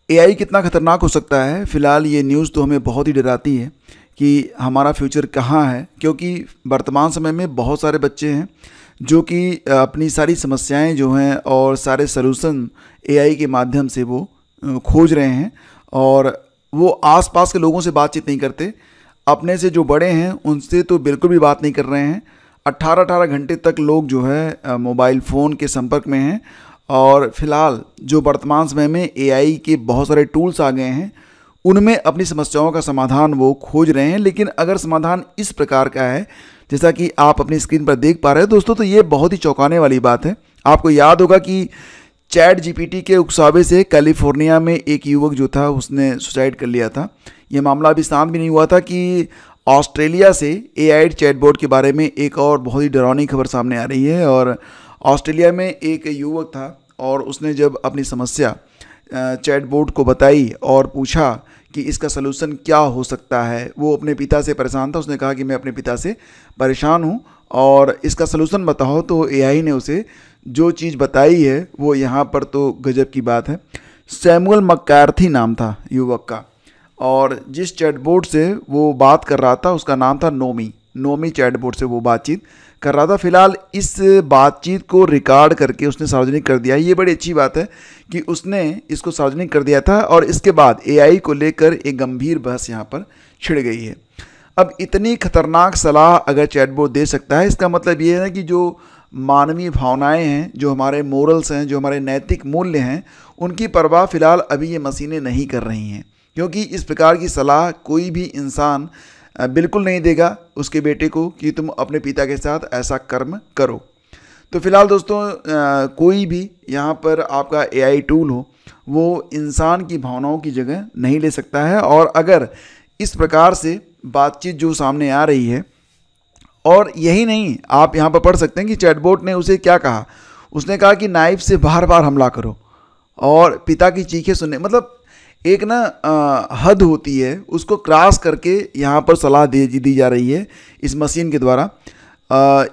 AI कितना खतरनाक हो सकता है। फ़िलहाल ये न्यूज़ तो हमें बहुत ही डराती है कि हमारा फ्यूचर कहाँ है, क्योंकि वर्तमान समय में बहुत सारे बच्चे हैं जो कि अपनी सारी समस्याएं जो हैं और सारे सलूशन एआई के माध्यम से वो खोज रहे हैं, और वो आसपास के लोगों से बातचीत नहीं करते। अपने से जो बड़े हैं उनसे तो बिल्कुल भी बात नहीं कर रहे हैं। 18-18 घंटे तक लोग जो है मोबाइल फ़ोन के संपर्क में हैं। और फिलहाल जो वर्तमान समय में एआई के बहुत सारे टूल्स आ गए हैं, उनमें अपनी समस्याओं का समाधान वो खोज रहे हैं। लेकिन अगर समाधान इस प्रकार का है जैसा कि आप अपनी स्क्रीन पर देख पा रहे हैं दोस्तों, तो ये बहुत ही चौंकाने वाली बात है। आपको याद होगा कि चैट जीपीटी के उकसावे से कैलिफोर्निया में एक युवक जो था उसने सुसाइड कर लिया था। ये मामला अभी शांत भी नहीं हुआ था कि ऑस्ट्रेलिया से एआई चैटबॉट के बारे में एक और बहुत ही डरावनी खबर सामने आ रही है। और ऑस्ट्रेलिया में एक युवक था और उसने जब अपनी समस्या चैटबॉट को बताई और पूछा कि इसका सलूशन क्या हो सकता है, वो अपने पिता से परेशान था। उसने कहा कि मैं अपने पिता से परेशान हूँ और इसका सलूशन बताओ। तो एआई ने उसे जो चीज़ बताई है वो यहाँ पर तो गजब की बात है। सैमुअल मैकार्थी नाम था युवक का, और जिस चैटबॉट से वो बात कर रहा था उसका नाम था नोमी चैटबॉट से वो बातचीत कर रहा था। फिलहाल इस बातचीत को रिकॉर्ड करके उसने सार्वजनिक कर दिया है। ये बड़ी अच्छी बात है कि उसने इसको सार्वजनिक कर दिया था, और इसके बाद एआई को लेकर एक गंभीर बहस यहाँ पर छिड़ गई है। अब इतनी खतरनाक सलाह अगर चैटबॉट दे सकता है, इसका मतलब ये है कि जो मानवीय भावनाएं हैं, जो हमारे मोरल्स हैं, जो हमारे नैतिक मूल्य हैं, उनकी परवाह फ़िलहाल अभी ये मशीनें नहीं कर रही हैं। क्योंकि इस प्रकार की सलाह कोई भी इंसान बिल्कुल नहीं देगा उसके बेटे को कि तुम अपने पिता के साथ ऐसा कर्म करो। तो फिलहाल दोस्तों कोई भी यहाँ पर आपका एआई टूल हो वो इंसान की भावनाओं की जगह नहीं ले सकता है। और अगर इस प्रकार से बातचीत जो सामने आ रही है, और यही नहीं, आप यहाँ पर पढ़ सकते हैं कि चैटबॉट ने उसे क्या कहा। उसने कहा कि नाइफ से बार बार हमला करो और पिता की चीखें सुनने, मतलब एक ना हद होती है, उसको क्रॉस करके यहाँ पर सलाह दी जा रही है इस मशीन के द्वारा।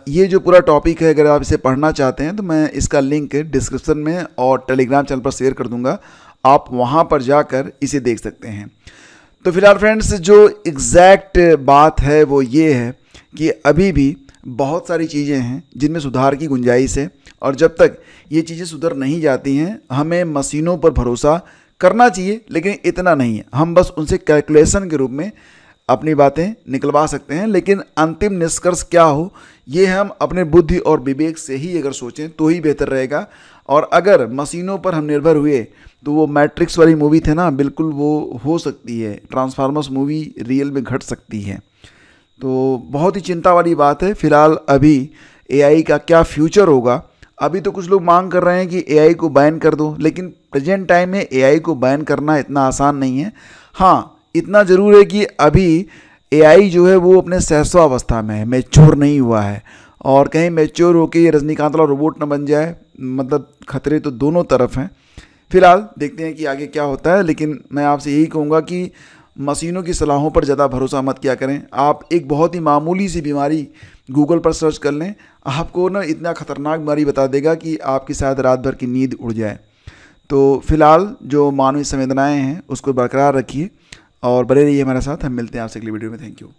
ये जो पूरा टॉपिक है, अगर आप इसे पढ़ना चाहते हैं तो मैं इसका लिंक डिस्क्रिप्शन में और टेलीग्राम चैनल पर शेयर कर दूंगा, आप वहाँ पर जाकर इसे देख सकते हैं। तो फिलहाल फ्रेंड्स जो एग्जैक्ट बात है वो ये है कि अभी भी बहुत सारी चीज़ें हैं जिनमें सुधार की गुंजाइश है, और जब तक ये चीज़ें सुधर नहीं जाती हैं हमें मशीनों पर भरोसा करना चाहिए, लेकिन इतना नहीं है। हम बस उनसे कैलकुलेशन के रूप में अपनी बातें निकलवा सकते हैं, लेकिन अंतिम निष्कर्ष क्या हो ये हम अपने बुद्धि और विवेक से ही अगर सोचें तो ही बेहतर रहेगा। और अगर मशीनों पर हम निर्भर हुए तो वो मैट्रिक्स वाली मूवी थे ना, बिल्कुल वो हो सकती है, ट्रांसफार्मर्स मूवी रियल में घट सकती है। तो बहुत ही चिंता वाली बात है। फिलहाल अभी एआई का क्या फ्यूचर होगा, अभी तो कुछ लोग मांग कर रहे हैं कि एआई को बैन कर दो, लेकिन प्रेजेंट टाइम में एआई को बैन करना इतना आसान नहीं है। हाँ, इतना ज़रूर है कि अभी एआई जो है वो अपने सहस्वावस्था में है, मैच्योर नहीं हुआ है, और कहीं मैच्योर होकर ये रजनीकांत वाला रोबोट न बन जाए, मतलब खतरे तो दोनों तरफ हैं। फिलहाल देखते हैं कि आगे क्या होता है, लेकिन मैं आपसे यही कहूँगा कि मशीनों की सलाहों पर ज़्यादा भरोसा मत किया करें। आप एक बहुत ही मामूली सी बीमारी गूगल पर सर्च कर लें, आपको ना इतना खतरनाक बीमारी बता देगा कि आपकी शायद रात भर की नींद उड़ जाए। तो फिलहाल जो मानवीय संवेदनाएं हैं उसको बरकरार रखिए और बने रहिए हमारे साथ। हम मिलते हैं आपसे अगली वीडियो में। Thank you.